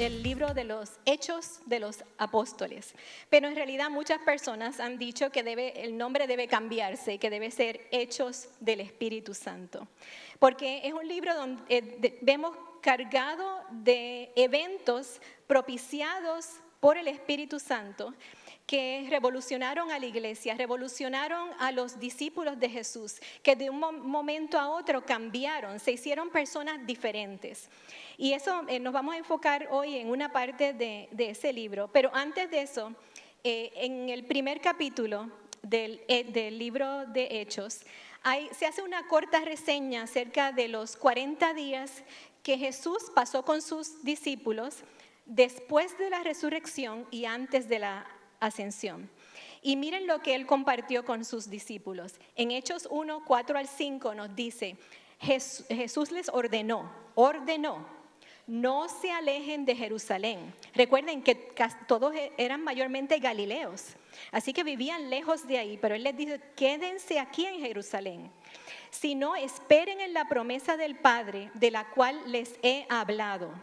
el libro de los Hechos de los Apóstoles, pero en realidad muchas personas han dicho que el nombre debe cambiarse, que debe ser Hechos del Espíritu Santo, porque es un libro donde vemos cargado de eventos propiciados por el Espíritu Santo que revolucionaron a la iglesia, revolucionaron a los discípulos de Jesús, que de un momento a otro cambiaron, se hicieron personas diferentes. Y eso nos vamos a enfocar hoy en una parte de ese libro. Pero antes de eso, en el primer capítulo del libro de Hechos, se hace una corta reseña acerca de los 40 días que Jesús pasó con sus discípulos después de la resurrección y antes de la ascensión. Y miren lo que él compartió con sus discípulos. En Hechos 1, 4 al 5 nos dice, Jesús les ordenó, no se alejen de Jerusalén. Recuerden que todos eran mayormente galileos, así que vivían lejos de ahí, pero él les dice, quédense aquí en Jerusalén. Sino esperen en la promesa del Padre, de la cual les he hablado.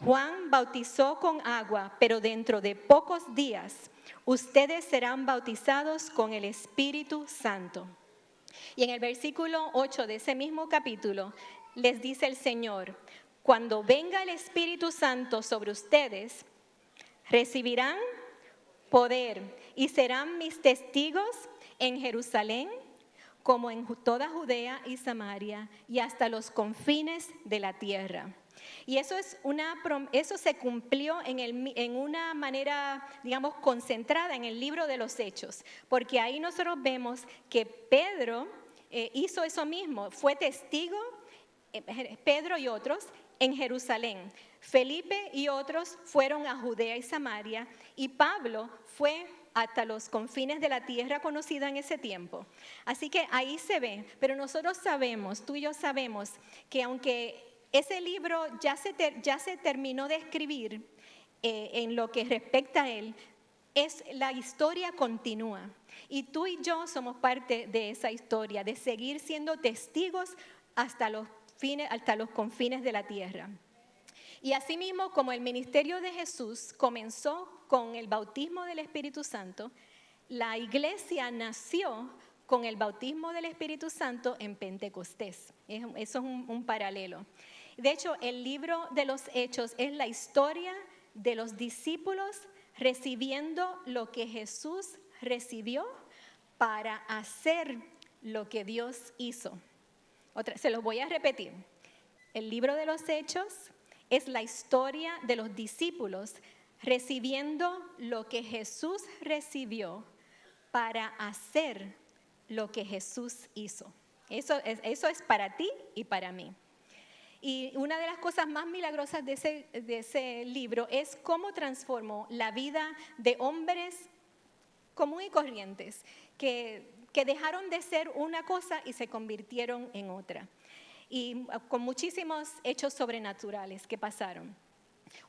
Juan bautizó con agua, pero dentro de pocos días ustedes serán bautizados con el Espíritu Santo. Y en el versículo 8 de ese mismo capítulo les dice el Señor, cuando venga el Espíritu Santo sobre ustedes, recibirán poder y serán mis testigos en Jerusalén, como en toda Judea y Samaria y hasta los confines de la tierra. Y eso se cumplió en una manera, digamos, concentrada en el libro de los Hechos, porque ahí nosotros vemos que Pedro hizo eso mismo, fue testigo, Pedro y otros, en Jerusalén. Felipe y otros fueron a Judea y Samaria, y Pablo fue hasta los confines de la tierra conocida en ese tiempo. Así que ahí se ve, pero nosotros sabemos, tú y yo sabemos, que aunque ese libro ya se terminó de escribir en lo que respecta a él, la historia continúa. Y tú y yo somos parte de esa historia, de seguir siendo testigos hasta los confines de la tierra. Y asimismo, como el ministerio de Jesús comenzó con el bautismo del Espíritu Santo, la iglesia nació con el bautismo del Espíritu Santo en Pentecostés. Eso es un paralelo. De hecho, el libro de los Hechos es la historia de los discípulos recibiendo lo que Jesús recibió para hacer lo que Dios hizo. Se los voy a repetir. El libro de los Hechos es la historia de los discípulos recibiendo lo que Jesús recibió para hacer lo que Jesús hizo. Eso es para ti y para mí. Y una de las cosas más milagrosas de ese libro es cómo transformó la vida de hombres comunes y corrientes que dejaron de ser una cosa y se convirtieron en otra. Y con muchísimos hechos sobrenaturales que pasaron.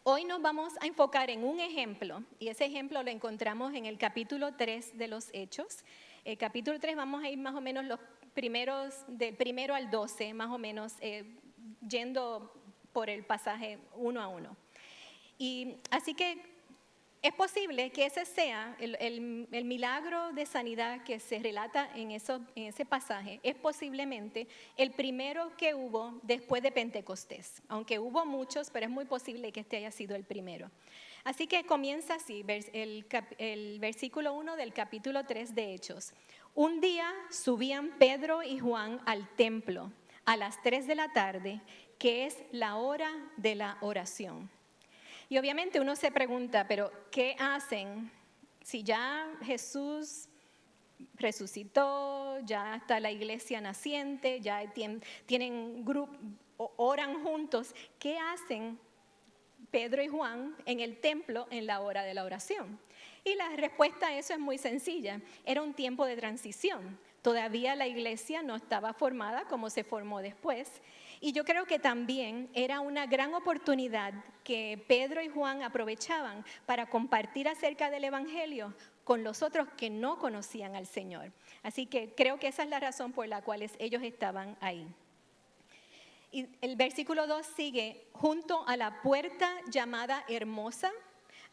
Hoy nos vamos a enfocar en un ejemplo, y ese ejemplo lo encontramos en el capítulo 3 de los Hechos. El capítulo 3 vamos a ir más o menos los primeros, del 1 al 12, más o menos, yendo por el pasaje uno a uno. Y así que es posible que ese sea el milagro de sanidad que se relata en ese pasaje, es posiblemente el primero que hubo después de Pentecostés. Aunque hubo muchos, pero es muy posible que este haya sido el primero. Así que comienza así, el versículo 1 del capítulo 3 de Hechos. Un día subían Pedro y Juan al templo a las 3 de la tarde, que es la hora de la oración. Y obviamente uno se pregunta, pero ¿qué hacen si ya Jesús resucitó, ya está la iglesia naciente, ya tienen grupo, oran juntos? ¿Qué hacen Pedro y Juan en el templo en la hora de la oración? Y la respuesta a eso es muy sencilla. Era un tiempo de transición. Todavía la iglesia no estaba formada como se formó después. Y yo creo que también era una gran oportunidad que Pedro y Juan aprovechaban para compartir acerca del Evangelio con los otros que no conocían al Señor. Así que creo que esa es la razón por la cual ellos estaban ahí. Y el versículo 2 sigue, junto a la puerta llamada Hermosa,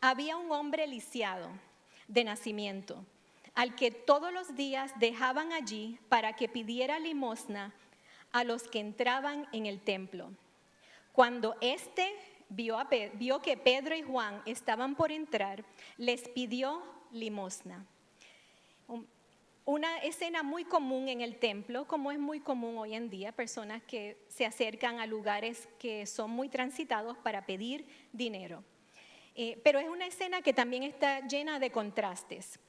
había un hombre lisiado de nacimiento, al que todos los días dejaban allí para que pidiera limosna a los que entraban en el templo. Cuando éste vio que Pedro y Juan estaban por entrar, les pidió limosna. Una escena muy común en el templo, como es muy común hoy en día, personas que se acercan a lugares que son muy transitados para pedir dinero. Pero es una escena que también está llena de contrastes.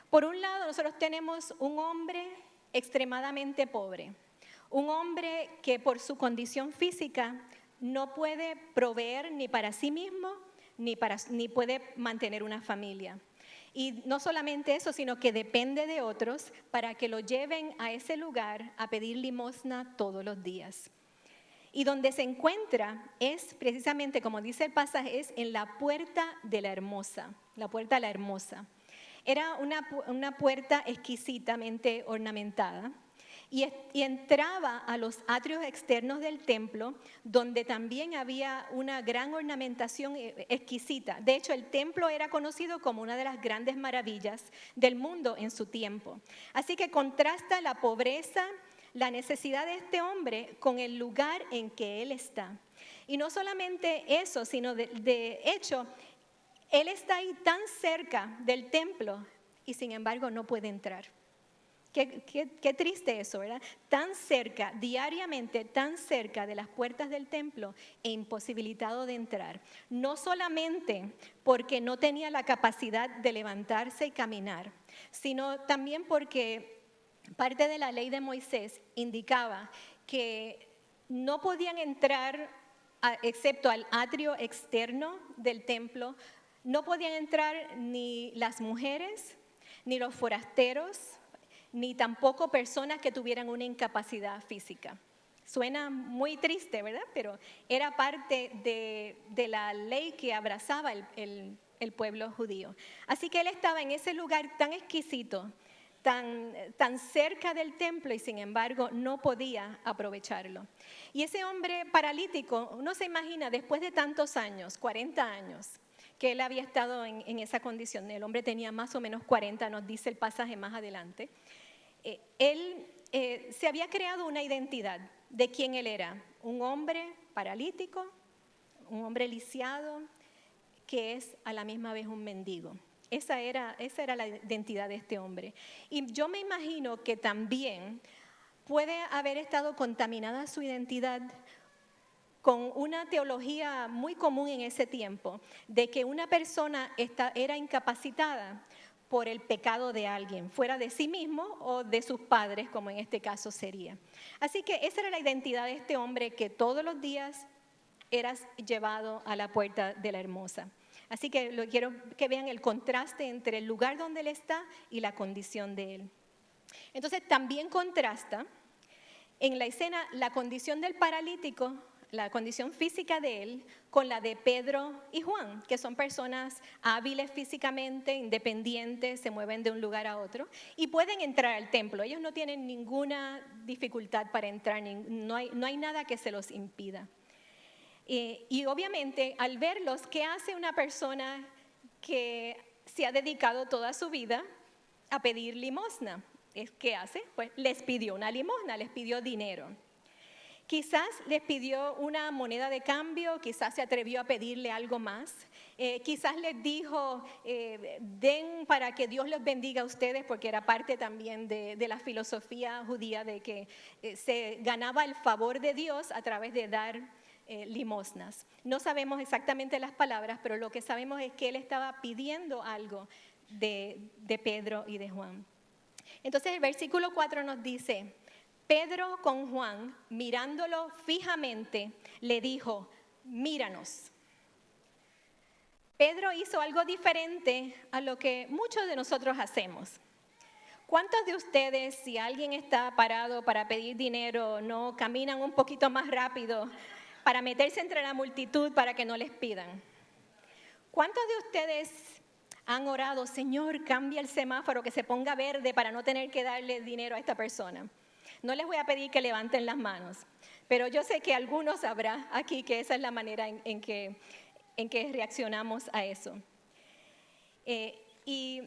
Por un lado, nosotros tenemos un hombre extremadamente pobre, un hombre que por su condición física no puede proveer ni para sí mismo, ni puede mantener una familia. Y no solamente eso, sino que depende de otros para que lo lleven a ese lugar a pedir limosna todos los días. Y donde se encuentra es precisamente, como dice el pasaje, es en la puerta de la Hermosa, la puerta de la Hermosa. Era una puerta exquisitamente ornamentada y entraba a los atrios externos del templo, donde también había una gran ornamentación exquisita. De hecho, el templo era conocido como una de las grandes maravillas del mundo en su tiempo. Así que contrasta la pobreza, la necesidad de este hombre con el lugar en que él está. Y no solamente eso, sino de hecho, él está ahí tan cerca del templo y sin embargo no puede entrar. Qué triste eso, ¿verdad? Tan cerca, diariamente, tan cerca de las puertas del templo e imposibilitado de entrar. No solamente porque no tenía la capacidad de levantarse y caminar, sino también porque parte de la ley de Moisés indicaba que no podían entrar, excepto al atrio externo del templo, no podían entrar ni las mujeres, ni los forasteros, ni tampoco personas que tuvieran una incapacidad física. Suena muy triste, ¿verdad? Pero era parte de la ley que abrazaba el pueblo judío. Así que él estaba en ese lugar tan exquisito, tan cerca del templo y sin embargo no podía aprovecharlo. Y ese hombre paralítico, uno se imagina después de tantos años, 40 años, que él había estado en esa condición. El hombre tenía más o menos 40, nos dice el pasaje más adelante. Él se había creado una identidad de quién él era, un hombre paralítico, un hombre lisiado, que es a la misma vez un mendigo. Esa era la identidad de este hombre. Y yo me imagino que también puede haber estado contaminada su identidad con una teología muy común en ese tiempo, de que una persona era incapacitada por el pecado de alguien, fuera de sí mismo o de sus padres, como en este caso sería. Así que esa era la identidad de este hombre que todos los días era llevado a la puerta de la Hermosa. Así que quiero que vean el contraste entre el lugar donde él está y la condición de él. Entonces también contrasta en la escena la condición del paralítico, la condición física de él, con la de Pedro y Juan, que son personas hábiles físicamente, independientes, se mueven de un lugar a otro y pueden entrar al templo. Ellos no tienen ninguna dificultad para entrar, no hay nada que se los impida. Y obviamente al verlos, ¿qué hace una persona que se ha dedicado toda su vida a pedir limosna? ¿Qué hace? Pues les pidió una limosna, les pidió dinero. Quizás les pidió una moneda de cambio, quizás se atrevió a pedirle algo más. Quizás les dijo, den para que Dios los bendiga a ustedes, porque era parte también de la filosofía judía de que se ganaba el favor de Dios a través de dar limosnas. No sabemos exactamente las palabras, pero lo que sabemos es que él estaba pidiendo algo de Pedro y de Juan. Entonces el versículo 4 nos dice, Pedro con Juan, mirándolo fijamente, le dijo, míranos. Pedro hizo algo diferente a lo que muchos de nosotros hacemos. ¿Cuántos de ustedes, si alguien está parado para pedir dinero, no caminan un poquito más rápido para meterse entre la multitud para que no les pidan? ¿Cuántos de ustedes han orado, Señor, cambia el semáforo, que se ponga verde para no tener que darle dinero a esta persona? No les voy a pedir que levanten las manos, Pero yo sé que algunos habrá aquí que esa es la manera en que reaccionamos a eso. Y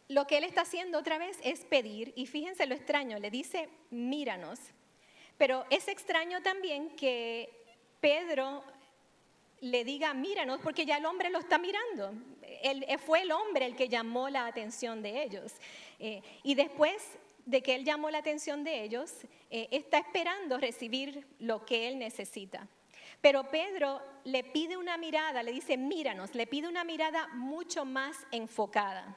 lo que él está haciendo otra vez es pedir, y fíjense lo extraño, le dice, míranos. Pero es extraño también que Pedro le diga, míranos, porque ya el hombre lo está mirando. Fue el hombre el que llamó la atención de ellos. Y después de que él llamó la atención de ellos, está esperando recibir lo que él necesita. Pero Pedro le pide una mirada, le dice, míranos, le pide una mirada mucho más enfocada.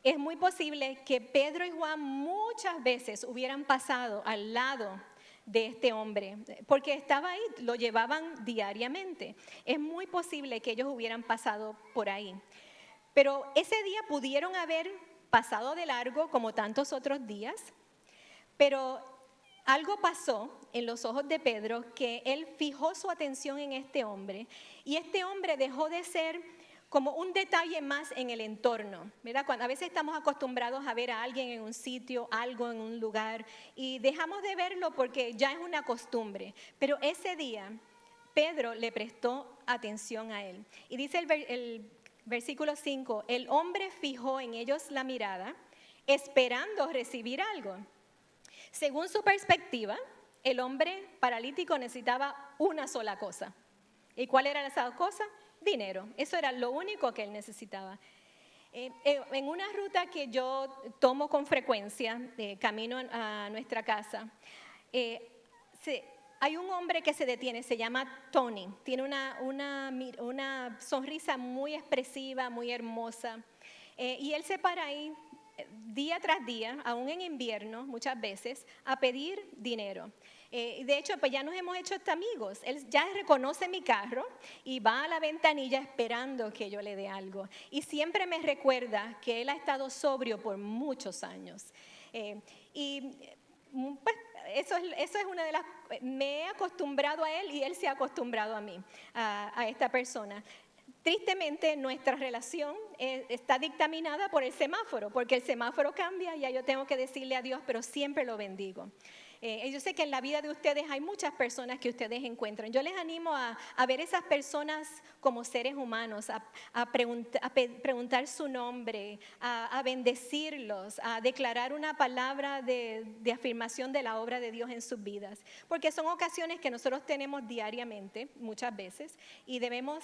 Es muy posible que Pedro y Juan muchas veces hubieran pasado al lado de este hombre, porque estaba ahí, lo llevaban diariamente. Es muy posible que ellos hubieran pasado por ahí. Pero ese día pudieron haber pasado de largo como tantos otros días, pero algo pasó en los ojos de Pedro que él fijó su atención en este hombre y este hombre dejó de ser como un detalle más en el entorno, ¿verdad? Cuando a veces estamos acostumbrados a ver a alguien en un sitio, algo en un lugar y dejamos de verlo porque ya es una costumbre, pero ese día Pedro le prestó atención a él y dice el versículo 5, el hombre fijó en ellos la mirada esperando recibir algo. Según su perspectiva, el hombre paralítico necesitaba una sola cosa. ¿Y cuál era esa cosa? Dinero. Eso era lo único que él necesitaba. En una ruta que yo tomo con frecuencia, camino a nuestra casa, hay un hombre que se detiene, se llama Tony. Tiene una sonrisa muy expresiva, muy hermosa. Y él se para ahí día tras día, aún en invierno, muchas veces, a pedir dinero. De hecho, pues ya nos hemos hecho hasta amigos. Él ya reconoce mi carro y va a la ventanilla esperando que yo le dé algo. Y siempre me recuerda que él ha estado sobrio por muchos años. Pues eso es una de las... Me he acostumbrado a él y él se ha acostumbrado a mí, a esta persona. Tristemente, nuestra relación está dictaminada por el semáforo, porque el semáforo cambia y ya yo tengo que decirle a Dios, pero siempre lo bendigo. Yo sé que en la vida de ustedes hay muchas personas que ustedes encuentran. Yo les animo a ver esas personas como seres humanos, a preguntar su nombre, a bendecirlos, a declarar una palabra de afirmación de la obra de Dios en sus vidas. Porque son ocasiones que nosotros tenemos diariamente, muchas veces, y debemos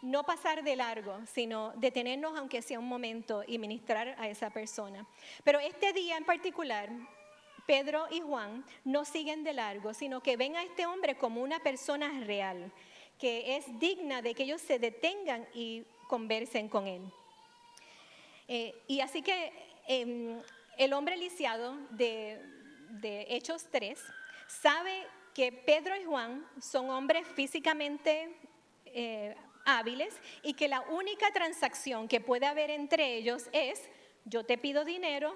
no pasar de largo, sino detenernos aunque sea un momento y ministrar a esa persona. Pero este día en particular, Pedro y Juan no siguen de largo, sino que ven a este hombre como una persona real, que es digna de que ellos se detengan y conversen con él. Y así que el hombre lisiado de Hechos 3 sabe que Pedro y Juan son hombres físicamente hábiles y que la única transacción que puede haber entre ellos es: yo te pido dinero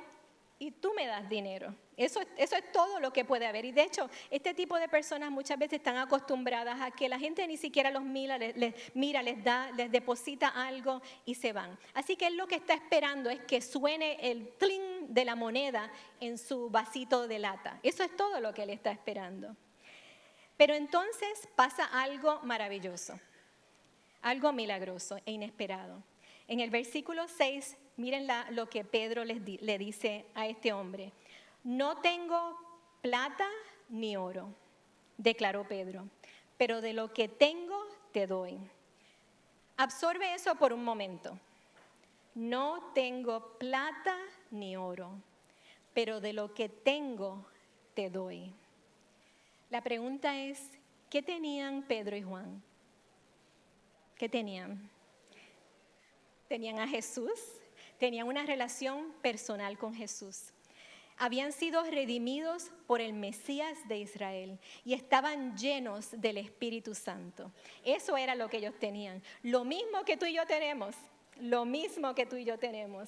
y tú me das dinero. Eso es todo lo que puede haber. Y de hecho, este tipo de personas muchas veces están acostumbradas a que la gente ni siquiera los mira, les da, les deposita algo y se van. Así que él lo que está esperando es que suene el cling de la moneda en su vasito de lata. Eso es todo lo que él está esperando. Pero entonces pasa algo maravilloso, algo milagroso e inesperado. En el versículo 6, miren lo que Pedro le dice a este hombre. No tengo plata ni oro, declaró Pedro, pero de lo que tengo te doy. Absorbe eso por un momento. No tengo plata ni oro, pero de lo que tengo te doy. La pregunta es, ¿qué tenían Pedro y Juan? ¿Qué tenían? Tenían a Jesús, tenían una relación personal con Jesús. Habían sido redimidos por el Mesías de Israel y estaban llenos del Espíritu Santo. Eso era lo que ellos tenían. Lo mismo que tú y yo tenemos, lo mismo que tú y yo tenemos.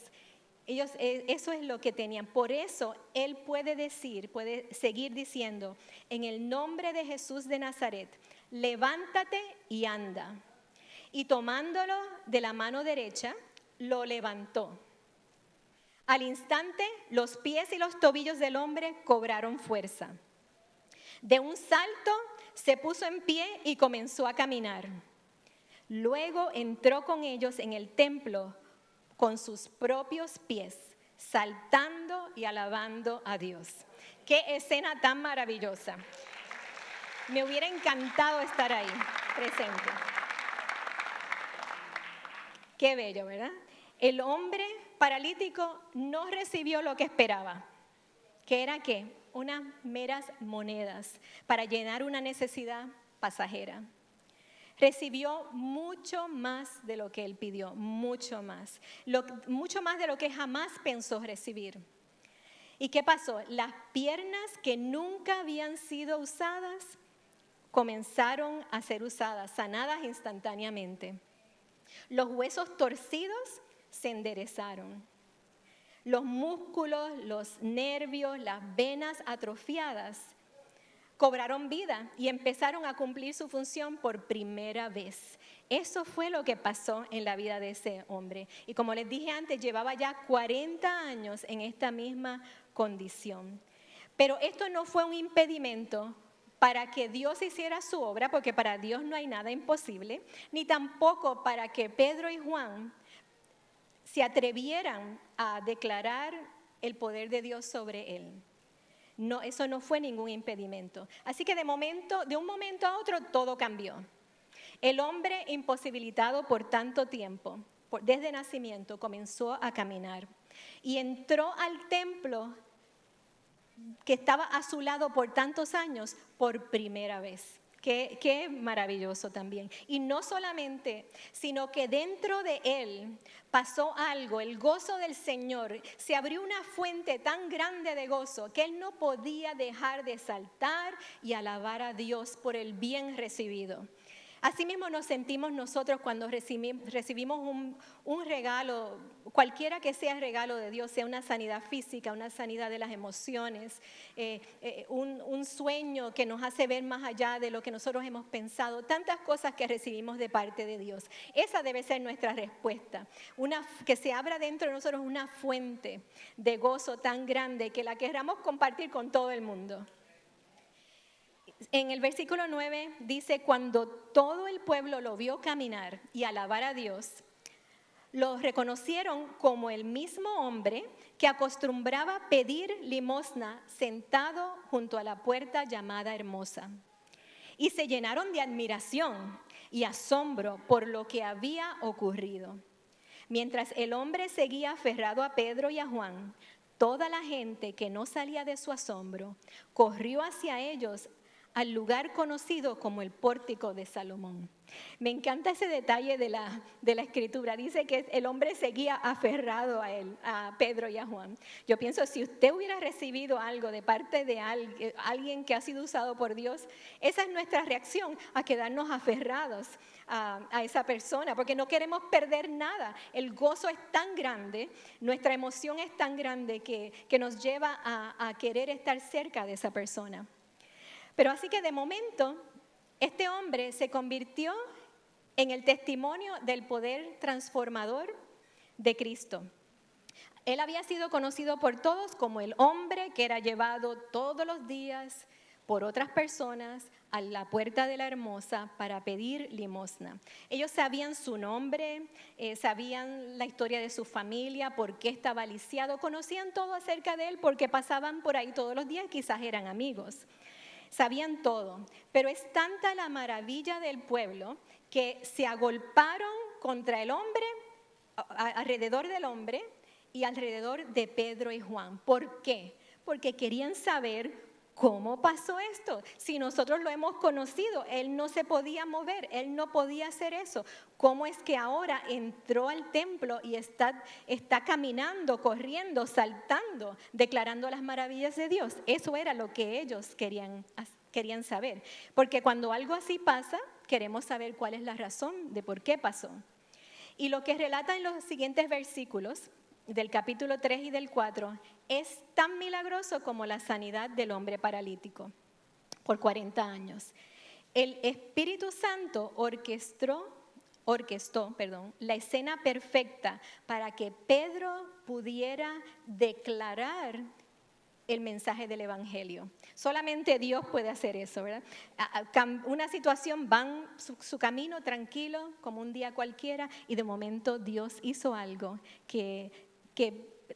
Ellos, eso es lo que tenían. Por eso él puede seguir diciendo, en el nombre de Jesús de Nazaret, levántate y anda. Y tomándolo de la mano derecha, lo levantó. Al instante, los pies y los tobillos del hombre cobraron fuerza. De un salto se puso en pie y comenzó a caminar. Luego entró con ellos en el templo con sus propios pies, saltando y alabando a Dios. ¡Qué escena tan maravillosa! Me hubiera encantado estar ahí, presente. Qué bello, ¿verdad? El hombre paralítico no recibió lo que esperaba. ¿Qué era qué? Unas meras monedas para llenar una necesidad pasajera. Recibió mucho más de lo que él pidió, mucho más de lo que jamás pensó recibir. ¿Y qué pasó? Las piernas que nunca habían sido usadas comenzaron a ser usadas, sanadas instantáneamente. Los huesos torcidos se enderezaron. Los músculos, los nervios, las venas atrofiadas cobraron vida y empezaron a cumplir su función por primera vez. Eso fue lo que pasó en la vida de ese hombre. Y como les dije antes, llevaba ya 40 años en esta misma condición. Pero esto no fue un impedimento para que Dios hiciera su obra, porque para Dios no hay nada imposible, ni tampoco para que Pedro y Juan se atrevieran a declarar el poder de Dios sobre él. No, eso no fue ningún impedimento. Así que de un momento a otro, todo cambió. El hombre imposibilitado por tanto tiempo, desde nacimiento, comenzó a caminar y entró al templo que estaba a su lado por tantos años por primera vez. Qué maravilloso también. Y no solamente, sino que dentro de él pasó algo, el gozo del Señor. Se abrió una fuente tan grande de gozo que él no podía dejar de saltar y alabar a Dios por el bien recibido. Asimismo nos sentimos nosotros cuando recibimos un regalo, cualquiera que sea el regalo de Dios, sea una sanidad física, una sanidad de las emociones, un sueño que nos hace ver más allá de lo que nosotros hemos pensado, tantas cosas que recibimos de parte de Dios. Esa debe ser nuestra respuesta, que se abra dentro de nosotros una fuente de gozo tan grande que la queramos compartir con todo el mundo. En el versículo 9 dice, cuando todo el pueblo lo vio caminar y alabar a Dios, lo reconocieron como el mismo hombre que acostumbraba pedir limosna sentado junto a la puerta llamada Hermosa. Y se llenaron de admiración y asombro por lo que había ocurrido. Mientras el hombre seguía aferrado a Pedro y a Juan, toda la gente que no salía de su asombro corrió hacia ellos al lugar conocido como el Pórtico de Salomón. Me encanta ese detalle de la escritura. Dice que el hombre seguía aferrado a él, a Pedro y a Juan. Yo pienso, si usted hubiera recibido algo de parte de alguien que ha sido usado por Dios, esa es nuestra reacción, a quedarnos aferrados a esa persona, porque no queremos perder nada. El gozo es tan grande, nuestra emoción es tan grande que nos lleva a querer estar cerca de esa persona. Pero así que de momento, este hombre se convirtió en el testimonio del poder transformador de Cristo. Él había sido conocido por todos como el hombre que era llevado todos los días por otras personas a la puerta de la Hermosa para pedir limosna. Ellos sabían su nombre, sabían la historia de su familia, por qué estaba lisiado, conocían todo acerca de él porque pasaban por ahí todos los días, quizás eran amigos. Sabían todo, pero es tanta la maravilla del pueblo que se agolparon contra el hombre, alrededor del hombre y alrededor de Pedro y Juan. ¿Por qué? Porque querían saber cómo pasó esto. Si nosotros lo hemos conocido, él no se podía mover, él no podía hacer eso. ¿Cómo es que ahora entró al templo y está caminando, corriendo, saltando, declarando las maravillas de Dios? Eso era lo que ellos querían saber. Porque cuando algo así pasa, queremos saber cuál es la razón de por qué pasó. Y lo que relata en los siguientes versículos del capítulo 3 y del 4 es tan milagroso como la sanidad del hombre paralítico por 40 años. El Espíritu Santo orquestó la escena perfecta para que Pedro pudiera declarar el mensaje del evangelio. Solamente Dios puede hacer eso, ¿verdad? Una situación, van su camino tranquilo, como un día cualquiera, y de momento Dios hizo algo que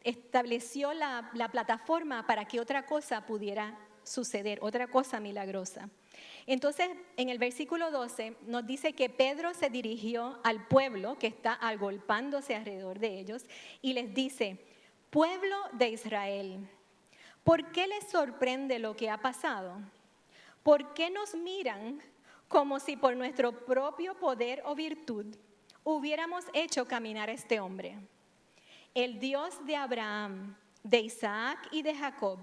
estableció la plataforma para que otra cosa pudiera suceder, otra cosa milagrosa. Entonces, en el versículo 12 nos dice que Pedro se dirigió al pueblo que está agolpándose alrededor de ellos y les dice: pueblo de Israel, ¿por qué les sorprende lo que ha pasado? ¿Por qué nos miran como si por nuestro propio poder o virtud hubiéramos hecho caminar a este hombre? El Dios de Abraham, de Isaac y de Jacob,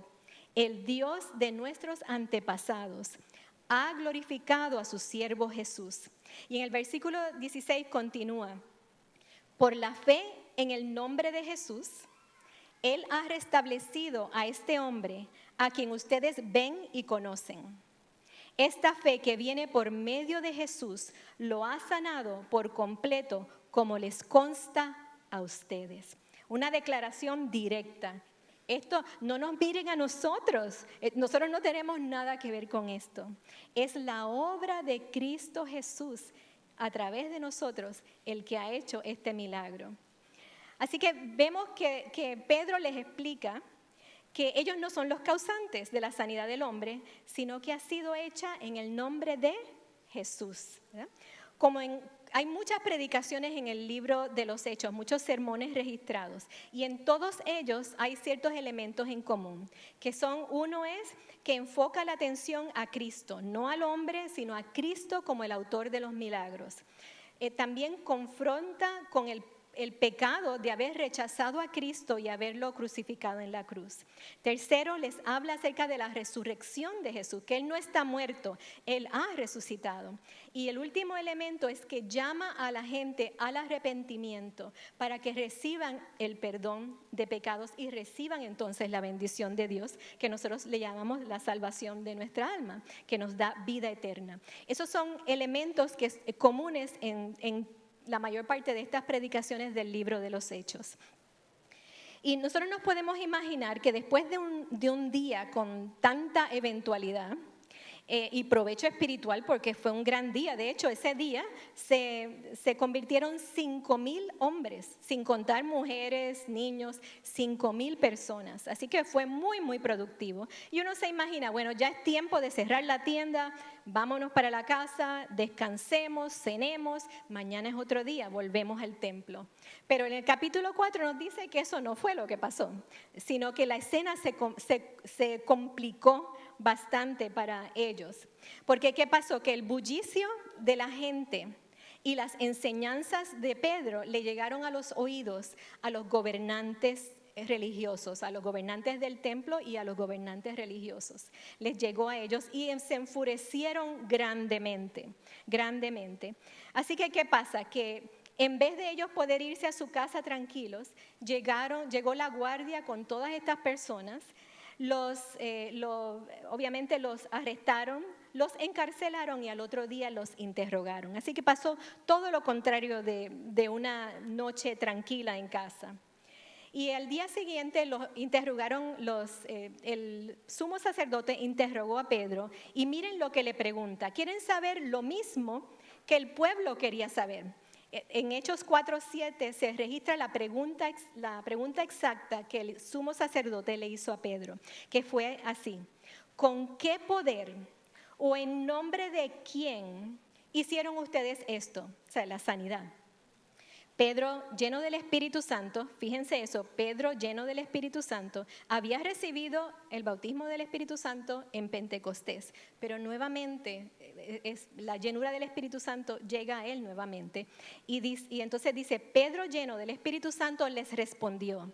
el Dios de nuestros antepasados, ha glorificado a su siervo Jesús. Y en el versículo 16 continúa: por la fe en el nombre de Jesús, Él ha restablecido a este hombre a quien ustedes ven y conocen. Esta fe que viene por medio de Jesús lo ha sanado por completo, como les consta a ustedes. Una declaración directa. Esto no nos miren a nosotros no tenemos nada que ver con esto. Es la obra de Cristo Jesús a través de nosotros el que ha hecho este milagro. Así que vemos que Pedro les explica que ellos no son los causantes de la sanidad del hombre, sino que ha sido hecha en el nombre de Jesús, ¿verdad? Hay muchas predicaciones en el libro de los Hechos, muchos sermones registrados, y en todos ellos hay ciertos elementos en común, uno es que enfoca la atención a Cristo, no al hombre, sino a Cristo como el autor de los milagros. También confronta con el pecado de haber rechazado a Cristo y haberlo crucificado en la cruz. Tercero, les habla acerca de la resurrección de Jesús, que Él no está muerto, Él ha resucitado. Y el último elemento es que llama a la gente al arrepentimiento para que reciban el perdón de pecados y reciban entonces la bendición de Dios, que nosotros le llamamos la salvación de nuestra alma, que nos da vida eterna. Esos son elementos comunes en la mayor parte de estas predicaciones del libro de los Hechos. Y nosotros nos podemos imaginar que después de un día con tanta eventualidad y provecho espiritual, porque fue un gran día, de hecho ese día se convirtieron 5,000 hombres, sin contar mujeres, niños, 5,000 personas, así que fue muy muy productivo. Y uno se imagina, bueno, ya es tiempo de cerrar la tienda, vámonos para la casa, descansemos, cenemos, mañana es otro día, volvemos al templo. Pero en el capítulo 4 nos dice que eso no fue lo que pasó, sino que la escena se complicó bastante para ellos. Porque ¿qué pasó? Que el bullicio de la gente y las enseñanzas de Pedro le llegaron a los oídos a los gobernantes religiosos, a los gobernantes del templo y a los gobernantes religiosos. Les llegó a ellos y se enfurecieron grandemente, grandemente. Así que ¿qué pasa? Que en vez de ellos poder irse a su casa tranquilos, llegó la guardia con todas estas personas. Obviamente los arrestaron, los encarcelaron y al otro día los interrogaron. Así que pasó todo lo contrario de una noche tranquila en casa. Y al día siguiente los interrogaron, el sumo sacerdote interrogó a Pedro y miren lo que le pregunta. Quieren saber lo mismo que el pueblo quería saber. En Hechos 4:7 se registra la pregunta exacta que el sumo sacerdote le hizo a Pedro, que fue así: ¿con qué poder o en nombre de quién hicieron ustedes esto? O sea, la sanidad. Pedro, lleno del Espíritu Santo, fíjense eso, Pedro, lleno del Espíritu Santo, había recibido el bautismo del Espíritu Santo en Pentecostés, pero nuevamente la llenura del Espíritu Santo llega a él nuevamente. Y entonces dice, Pedro, lleno del Espíritu Santo, les respondió: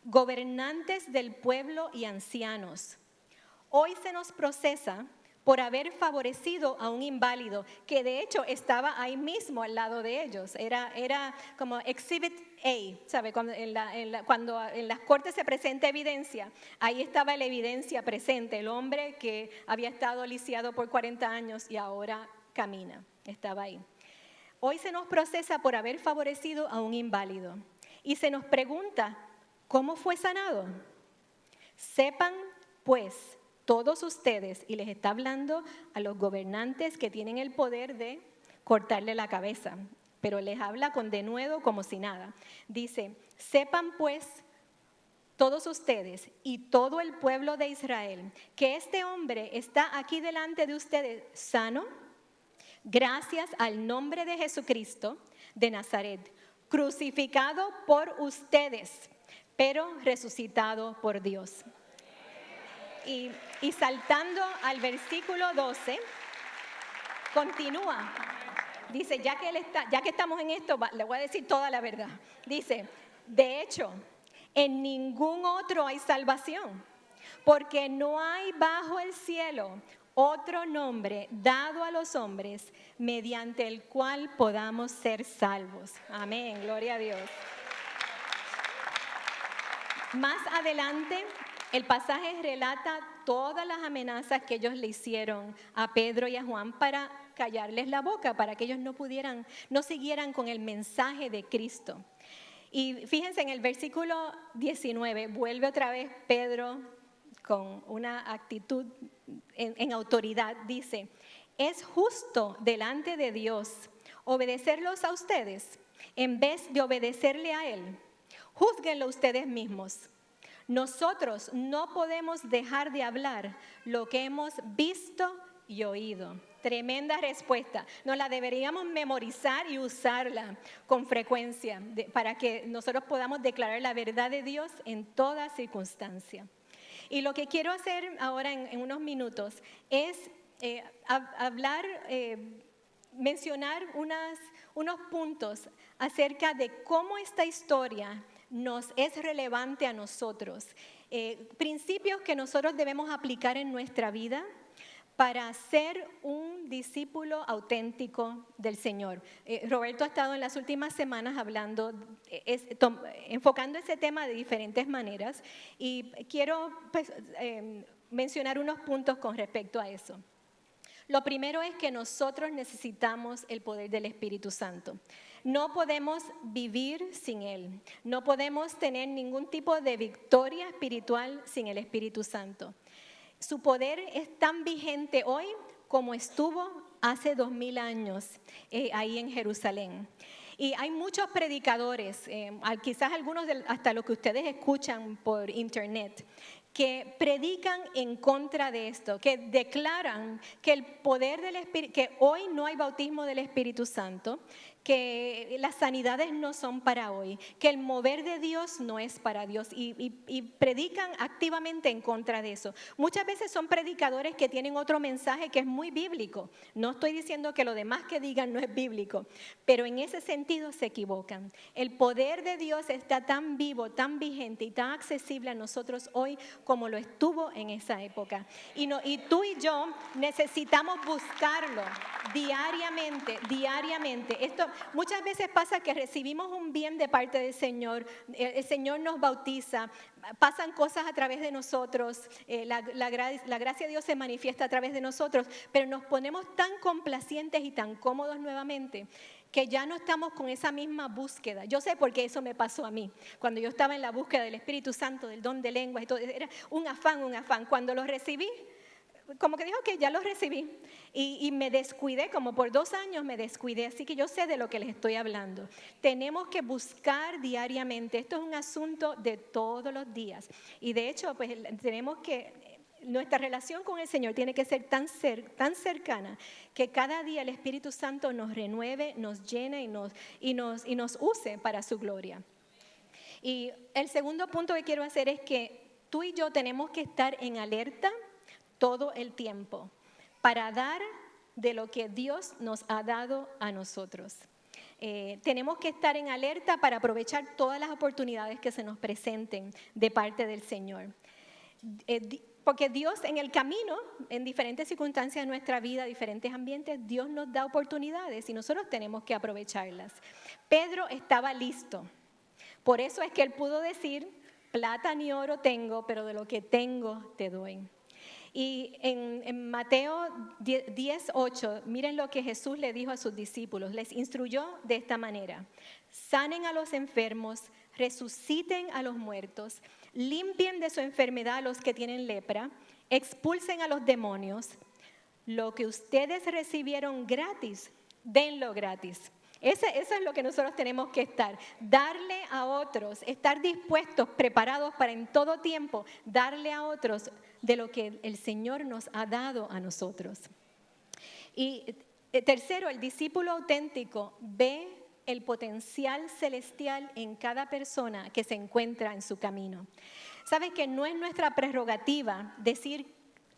gobernantes del pueblo y ancianos, hoy se nos procesa por haber favorecido a un inválido, que de hecho estaba ahí mismo al lado de ellos. Era como Exhibit A, ¿sabe? Cuando en las cortes se presenta evidencia, ahí estaba la evidencia presente, el hombre que había estado lisiado por 40 años y ahora camina, estaba ahí. Hoy se nos procesa por haber favorecido a un inválido y se nos pregunta, ¿cómo fue sanado? Sepan pues todos ustedes, y les está hablando a los gobernantes que tienen el poder de cortarle la cabeza, pero les habla con denuedo como si nada. Dice, sepan pues todos ustedes y todo el pueblo de Israel que este hombre está aquí delante de ustedes sano, gracias al nombre de Jesucristo de Nazaret, crucificado por ustedes, pero resucitado por Dios. Y saltando al versículo 12, continúa. Dice, ya que estamos en esto, le voy a decir toda la verdad. Dice, de hecho, en ningún otro hay salvación, porque no hay bajo el cielo otro nombre dado a los hombres mediante el cual podamos ser salvos. Amén, gloria a Dios. Más adelante, el pasaje relata todas las amenazas que ellos le hicieron a Pedro y a Juan para callarles la boca, para que ellos no siguieran con el mensaje de Cristo. Y fíjense, en el versículo 19, vuelve otra vez Pedro con una actitud en autoridad. Dice, es justo delante de Dios obedecerlos a ustedes en vez de obedecerle a Él. Júzguenlo ustedes mismos. Nosotros no podemos dejar de hablar lo que hemos visto y oído. Tremenda respuesta. Nos la deberíamos memorizar y usarla con frecuencia para que nosotros podamos declarar la verdad de Dios en toda circunstancia. Y lo que quiero hacer ahora en unos minutos es mencionar unos puntos acerca de cómo esta historia nos es relevante a nosotros. Principios que nosotros debemos aplicar en nuestra vida para ser un discípulo auténtico del Señor. Roberto ha estado en las últimas semanas hablando, enfocando ese tema de diferentes maneras y quiero mencionar unos puntos con respecto a eso. Lo primero es que nosotros necesitamos el poder del Espíritu Santo. No podemos vivir sin Él. No podemos tener ningún tipo de victoria espiritual sin el Espíritu Santo. Su poder es tan vigente hoy como estuvo hace 2000 años ahí en Jerusalén. Y hay muchos predicadores, quizás algunos hasta lo que ustedes escuchan por internet, que predican en contra de esto, que declaran que el poder del Espíritu, que hoy no hay bautismo del Espíritu Santo, que las sanidades no son para hoy, que el mover de Dios no es para Dios y predican activamente en contra de eso. Muchas veces son predicadores que tienen otro mensaje que es muy bíblico. No estoy diciendo que lo demás que digan no es bíblico, pero en ese sentido se equivocan. El poder de Dios está tan vivo, tan vigente y tan accesible a nosotros hoy como lo estuvo en esa época. Y tú y yo necesitamos buscarlo diariamente. Esto muchas veces pasa que recibimos un bien de parte del Señor, el Señor nos bautiza, pasan cosas a través de nosotros, la gracia de Dios se manifiesta a través de nosotros, pero nos ponemos tan complacientes y tan cómodos nuevamente que ya no estamos con esa misma búsqueda. Yo sé por qué eso me pasó a mí. Cuando yo estaba en la búsqueda del Espíritu Santo, del don de lenguas y todo, era un afán. Cuando lo recibí, como que dijo que ya lo recibí y me descuidé, como por 2 años me descuidé, así que yo sé de lo que les estoy hablando. Tenemos que buscar diariamente, esto es un asunto de todos los días y de hecho pues nuestra relación con el Señor tiene que ser tan cercana que cada día el Espíritu Santo nos renueve, nos llene y nos use para su gloria. Y el segundo punto que quiero hacer es que tú y yo tenemos que estar en alerta todo el tiempo para dar de lo que Dios nos ha dado a nosotros. Tenemos que estar en alerta para aprovechar todas las oportunidades que se nos presenten de parte del Señor. Porque Dios en el camino, en diferentes circunstancias de nuestra vida, diferentes ambientes, Dios nos da oportunidades y nosotros tenemos que aprovecharlas. Pedro estaba listo. Por eso es que él pudo decir, plata ni oro tengo, pero de lo que tengo te doy. Y en Mateo 10:8, miren lo que Jesús le dijo a sus discípulos. Les instruyó de esta manera: sanen a los enfermos, resuciten a los muertos, limpien de su enfermedad a los que tienen lepra, expulsen a los demonios. Lo que ustedes recibieron gratis, denlo gratis. Eso es lo que nosotros tenemos que estar, darle a otros, estar dispuestos, preparados para en todo tiempo darle a otros de lo que el Señor nos ha dado a nosotros. Y tercero, el discípulo auténtico ve el potencial celestial en cada persona que se encuentra en su camino. Sabes que no es nuestra prerrogativa decir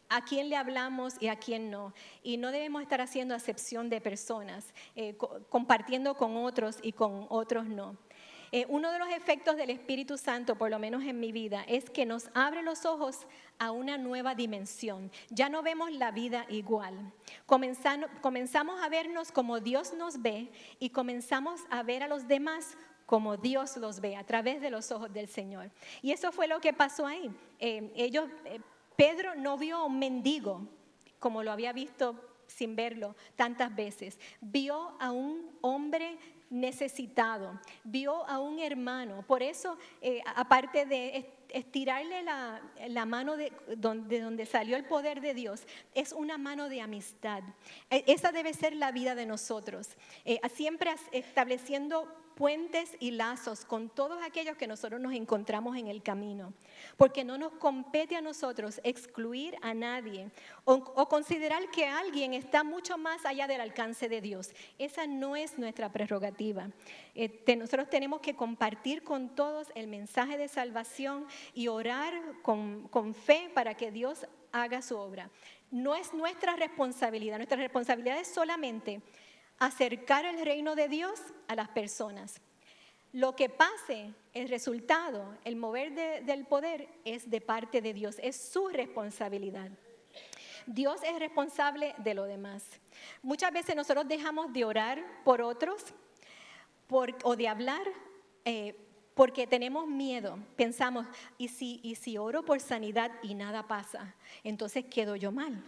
a quién le hablamos y a quién no. Y no debemos estar haciendo acepción de personas, compartiendo con otros y con otros no. Uno de los efectos del Espíritu Santo, por lo menos en mi vida, es que nos abre los ojos a una nueva dimensión. Ya no vemos la vida igual. Comenzamos a vernos como Dios nos ve y comenzamos a ver a los demás como Dios los ve, a través de los ojos del Señor. Y eso fue lo que pasó ahí. Pedro no vio a un mendigo como lo había visto sin verlo tantas veces. Vio a un hombre necesitado, vio a un hermano. Por eso, aparte de estirarle la mano de donde salió el poder de Dios, es una mano de amistad. Esa debe ser la vida de nosotros, siempre estableciendo puentes y lazos con todos aquellos que nosotros nos encontramos en el camino, porque no nos compete a nosotros excluir a nadie o considerar que alguien está mucho más allá del alcance de Dios. Esa no es nuestra prerrogativa. Nosotros tenemos que compartir con todos el mensaje de salvación y orar con fe para que Dios haga su obra. No es nuestra responsabilidad es solamente acercar el reino de Dios a las personas. Lo que pase, el resultado, el mover del poder es de parte de Dios, es su responsabilidad. Dios es responsable de lo demás. Muchas veces nosotros dejamos de orar por otros o de hablar porque tenemos miedo. Pensamos, ¿y si oro por sanidad y nada pasa? Entonces quedo yo mal.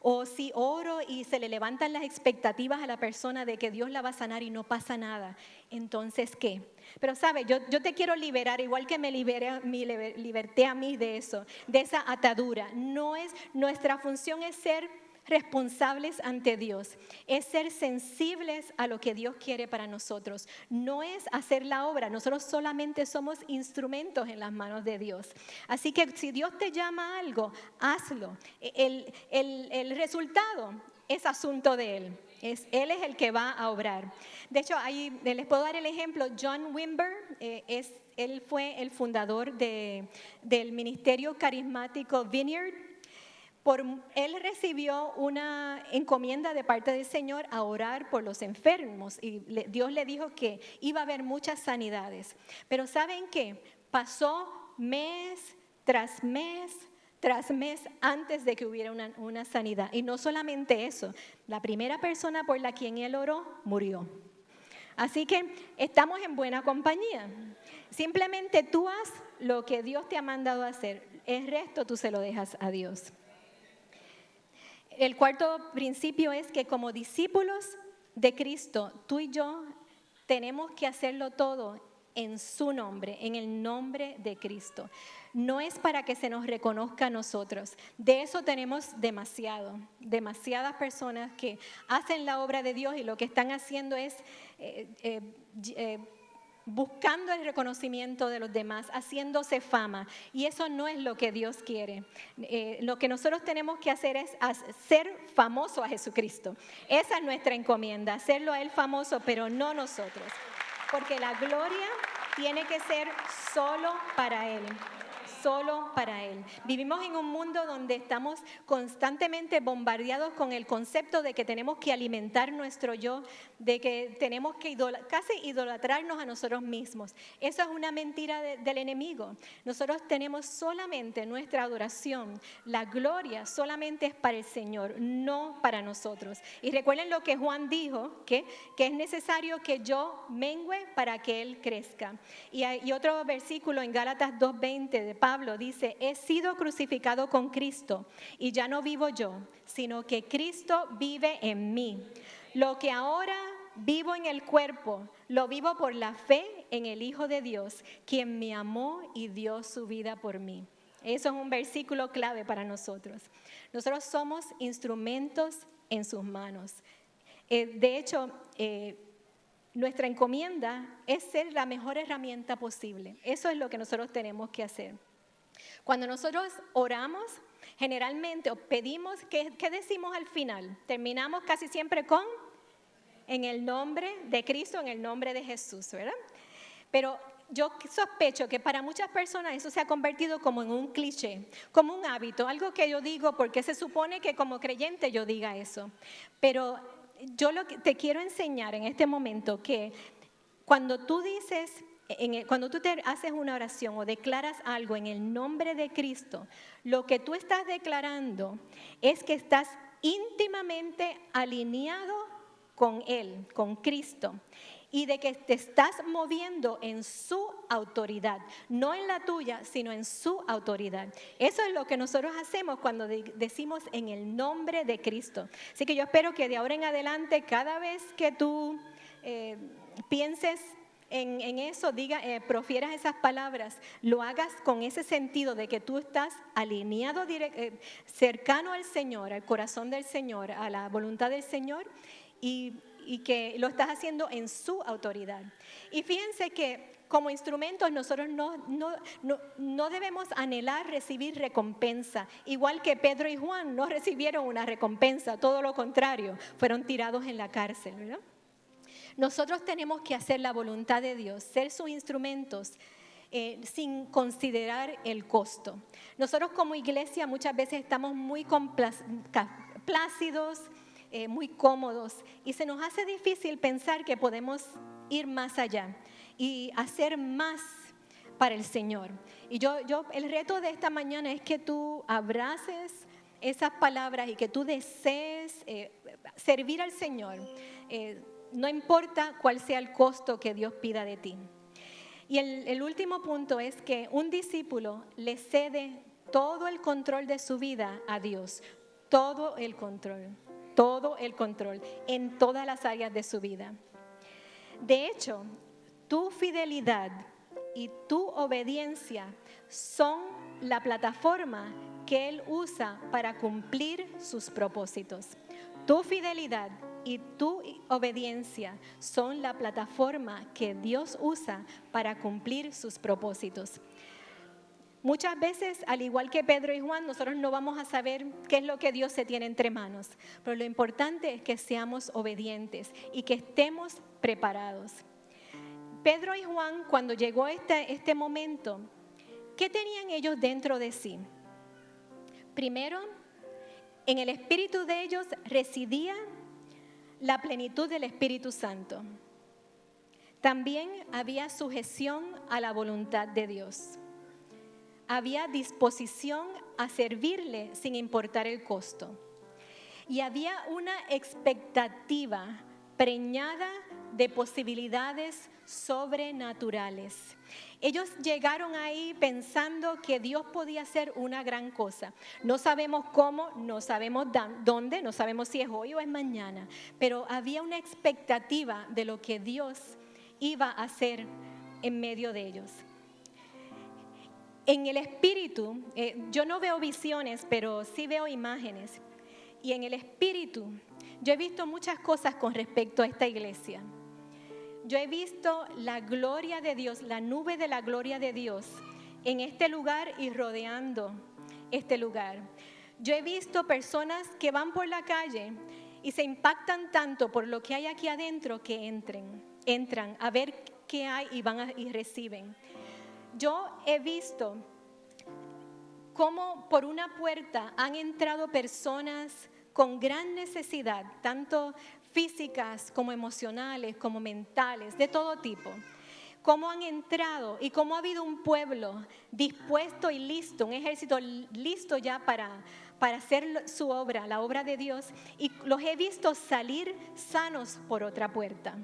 O si oro y se le levantan las expectativas a la persona de que Dios la va a sanar y no pasa nada, entonces ¿qué? Pero sabes, yo te quiero liberar, igual que me liberté a mí de eso, de esa atadura. Nuestra función es ser responsables ante Dios, es ser sensibles a lo que Dios quiere para nosotros. No es hacer la obra, nosotros solamente somos instrumentos en las manos de Dios. Así que si Dios te llama a algo, hazlo. El resultado es asunto de Él. Él es el que va a obrar. De hecho, ahí les puedo dar el ejemplo. John Wimber, él fue el fundador del ministerio carismático Vineyard. Él recibió una encomienda de parte del Señor a orar por los enfermos y Dios le dijo que iba a haber muchas sanidades. Pero ¿saben qué? Pasó mes tras mes antes de que hubiera una sanidad. Y no solamente eso, la primera persona por la quien él oró murió. Así que estamos en buena compañía. Simplemente tú haz lo que Dios te ha mandado a hacer. El resto tú se lo dejas a Dios. El cuarto principio es que como discípulos de Cristo, tú y yo tenemos que hacerlo todo en su nombre, en el nombre de Cristo. No es para que se nos reconozca a nosotros. De eso tenemos demasiadas personas que hacen la obra de Dios y lo que están haciendo es buscando el reconocimiento de los demás, haciéndose fama. Y eso no es lo que Dios quiere. Lo que nosotros tenemos que hacer es hacer famoso a Jesucristo. Esa es nuestra encomienda, hacerlo a Él famoso, pero no nosotros. Porque la gloria tiene que ser solo para Él. Solo para Él. Vivimos en un mundo donde estamos constantemente bombardeados con el concepto de que tenemos que alimentar nuestro yo, de que tenemos que casi idolatrarnos a nosotros mismos. Eso es una mentira del enemigo. Nosotros tenemos solamente nuestra adoración, la gloria solamente es para el Señor, no para nosotros. Y recuerden lo que Juan dijo, que es necesario que yo mengüe para que Él crezca. Y otro versículo en Gálatas 2:20 de Pablo dice, he sido crucificado con Cristo y ya no vivo yo, sino que Cristo vive en mí. Lo que ahora vivo en el cuerpo, lo vivo por la fe en el Hijo de Dios, quien me amó y dio su vida por mí. Eso es un versículo clave para nosotros. Nosotros somos instrumentos en sus manos. De hecho, nuestra encomienda es ser la mejor herramienta posible. Eso es lo que nosotros tenemos que hacer. Cuando nosotros oramos, generalmente pedimos, ¿qué decimos al final? Terminamos casi siempre con en el nombre de Cristo, en el nombre de Jesús, ¿verdad? Pero yo sospecho que para muchas personas eso se ha convertido como en un cliché, como un hábito, algo que yo digo porque se supone que como creyente yo diga eso. Pero yo te quiero enseñar en este momento que cuando tú dices, cuando tú te haces una oración o declaras algo en el nombre de Cristo, lo que tú estás declarando es que estás íntimamente alineado con Él, con Cristo, y de que te estás moviendo en su autoridad, no en la tuya, sino en su autoridad. Eso es lo que nosotros hacemos cuando decimos en el nombre de Cristo. Así que yo espero que de ahora en adelante, cada vez que tú pienses en eso, profieras esas palabras, lo hagas con ese sentido de que tú estás alineado, cercano al Señor, al corazón del Señor, a la voluntad del Señor, y que lo estás haciendo en su autoridad. Y fíjense que como instrumentos nosotros no debemos anhelar recibir recompensa, igual que Pedro y Juan no recibieron una recompensa, todo lo contrario, fueron tirados en la cárcel, ¿verdad? Nosotros tenemos que hacer la voluntad de Dios, ser sus instrumentos, sin considerar el costo. Nosotros como iglesia muchas veces estamos muy plácidos, muy cómodos, y se nos hace difícil pensar que podemos ir más allá y hacer más para el Señor. Y el reto de esta mañana es que tú abraces esas palabras y que tú desees servir al Señor, no importa cuál sea el costo que Dios pida de ti. Y el último punto es que un discípulo le cede todo el control de su vida a Dios, todo el control en todas las áreas de su vida. De hecho, tu fidelidad y tu obediencia son la plataforma que Él usa para cumplir sus propósitos. Tu fidelidad y tu obediencia son la plataforma que Dios usa para cumplir sus propósitos. Muchas veces, al igual que Pedro y Juan, nosotros no vamos a saber qué es lo que Dios se tiene entre manos, pero lo importante es que seamos obedientes y que estemos preparados. Pedro y Juan, cuando llegó este momento, ¿qué tenían ellos dentro de sí? Primero, en el espíritu de ellos residía la plenitud del Espíritu Santo. También había sujeción a la voluntad de Dios. Había disposición a servirle sin importar el costo. Y había una expectativa preñada de posibilidades sobrenaturales. Ellos llegaron ahí pensando que Dios podía hacer una gran cosa. No sabemos cómo, no sabemos dónde, no sabemos si es hoy o es mañana, pero había una expectativa de lo que Dios iba a hacer en medio de ellos. En el espíritu, yo no veo visiones, pero sí veo imágenes. Y en el espíritu, yo he visto muchas cosas con respecto a esta iglesia. Yo he visto la gloria de Dios, la nube de la gloria de Dios en este lugar y rodeando este lugar. Yo he visto personas que van por la calle y se impactan tanto por lo que hay aquí adentro que entran a ver qué hay y reciben. Yo he visto cómo por una puerta han entrado personas con gran necesidad, tanto físicas como emocionales, como mentales, de todo tipo. Cómo han entrado y cómo ha habido un pueblo dispuesto y listo, un ejército listo ya para hacer su obra, la obra de Dios, y los he visto salir sanos por otra puerta.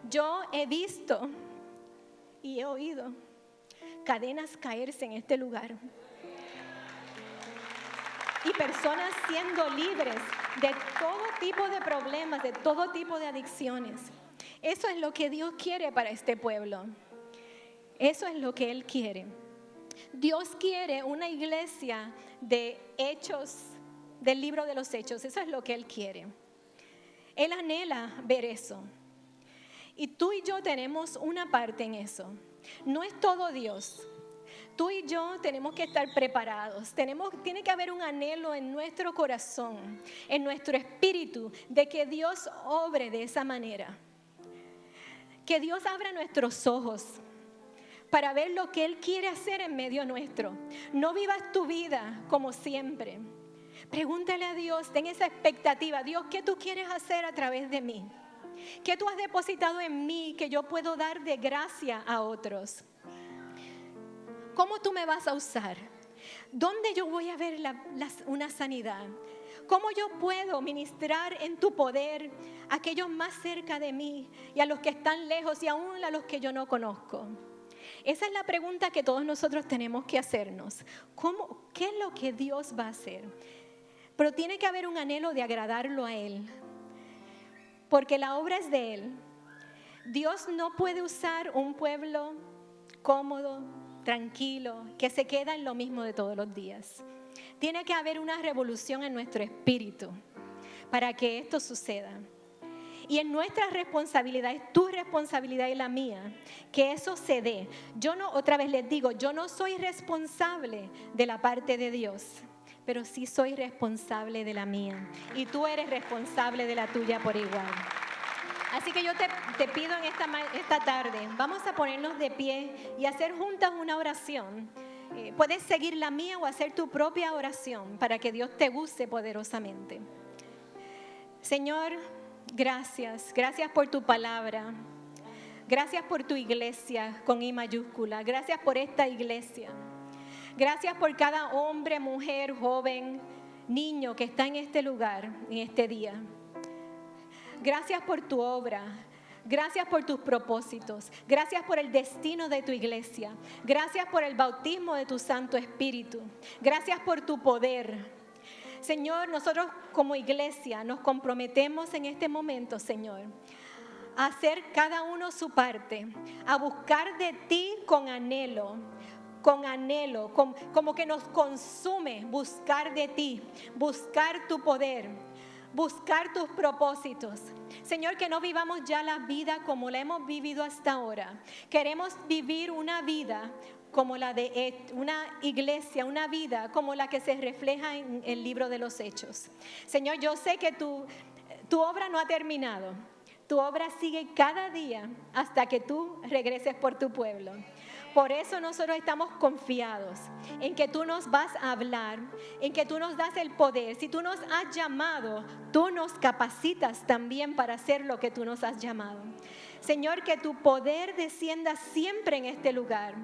Yo he visto y he oído cadenas caerse en este lugar. y personas siendo libres de todo tipo de problemas, de todo tipo de adicciones. Eso es lo que Dios quiere para este pueblo. Eso es lo que Él quiere. Dios quiere una iglesia de hechos, del libro de los hechos. Eso es lo que Él quiere. Él anhela ver eso. Y tú y yo tenemos una parte en eso. No es todo Dios. Tú y yo tenemos que estar preparados. Tiene que haber un anhelo en nuestro corazón, en nuestro espíritu, de que Dios obre de esa manera. Que Dios abra nuestros ojos para ver lo que Él quiere hacer en medio nuestro. No vivas tu vida como siempre. Pregúntale a Dios, ten esa expectativa. Dios, ¿qué tú quieres hacer a través de mí? ¿Qué tú has depositado en mí que yo puedo dar de gracia a otros? ¿Cómo tú me vas a usar? ¿Dónde yo voy a ver una sanidad? ¿Cómo yo puedo ministrar en tu poder a aquellos más cerca de mí y a los que están lejos y aún a los que yo no conozco? Esa es la pregunta que todos nosotros tenemos que hacernos. ¿Qué es lo que Dios va a hacer? Pero tiene que haber un anhelo de agradarlo a Él, porque la obra es de Él. Dios no puede usar un pueblo cómodo, tranquilo, que se queda en lo mismo de todos los días. Tiene que haber una revolución en nuestro espíritu para que esto suceda. Y en nuestra responsabilidad, es tu responsabilidad y la mía, que eso se dé. Otra vez les digo, yo no soy responsable de la parte de Dios, pero sí soy responsable de la mía. Y tú eres responsable de la tuya por igual. Así que yo te pido en esta tarde, vamos a ponernos de pie y hacer juntas una oración. Puedes seguir la mía o hacer tu propia oración para que Dios te use poderosamente. Señor, gracias por tu palabra. Gracias por tu iglesia con I mayúscula. Gracias por esta iglesia. Gracias por cada hombre, mujer, joven, niño que está en este lugar, en este día. Gracias por tu obra. Gracias por tus propósitos. Gracias por el destino de tu iglesia. Gracias por el bautismo de tu Santo Espíritu. Gracias por tu poder. Señor, nosotros como iglesia nos comprometemos en este momento, Señor, a hacer cada uno su parte, a buscar de ti con anhelo, como que nos consume buscar de ti, buscar tu poder, buscar tus propósitos. Señor, que no vivamos ya la vida como la hemos vivido hasta ahora. Queremos vivir una vida como la de una iglesia, una vida como la que se refleja en el libro de los Hechos. Señor, yo sé que tu obra no ha terminado. Tu obra sigue cada día hasta que tú regreses por tu pueblo. Por eso nosotros estamos confiados en que tú nos vas a hablar, en que tú nos das el poder. Si tú nos has llamado, tú nos capacitas también para hacer lo que tú nos has llamado. Señor, que tu poder descienda siempre en este lugar.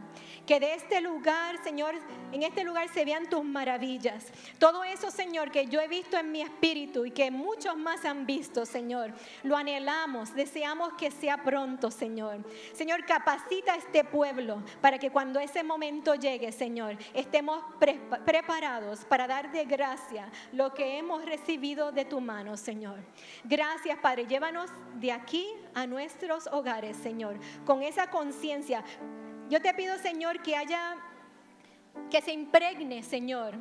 Que de este lugar, Señor, en este lugar se vean tus maravillas. Todo eso, Señor, que yo he visto en mi espíritu y que muchos más han visto, Señor. Lo anhelamos, deseamos que sea pronto, Señor. Señor, capacita a este pueblo para que cuando ese momento llegue, Señor, estemos preparados para dar de gracia lo que hemos recibido de tu mano, Señor. Gracias, Padre. Llévanos de aquí a nuestros hogares, Señor, con esa conciencia. Yo te pido, Señor, que se impregne, Señor,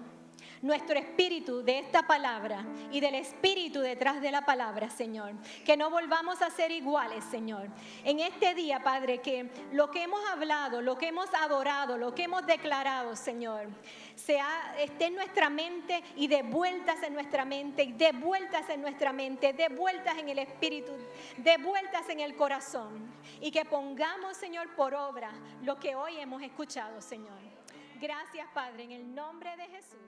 nuestro espíritu de esta palabra y del espíritu detrás de la palabra, Señor. Que no volvamos a ser iguales, Señor. En este día, Padre, que lo que hemos hablado, lo que hemos adorado, lo que hemos declarado, Señor, esté en nuestra mente y de vueltas en nuestra mente, y de vueltas en nuestra mente, de vueltas en el espíritu, de vueltas en el corazón. Y que pongamos, Señor, por obra lo que hoy hemos escuchado, Señor. Gracias, Padre, en el nombre de Jesús.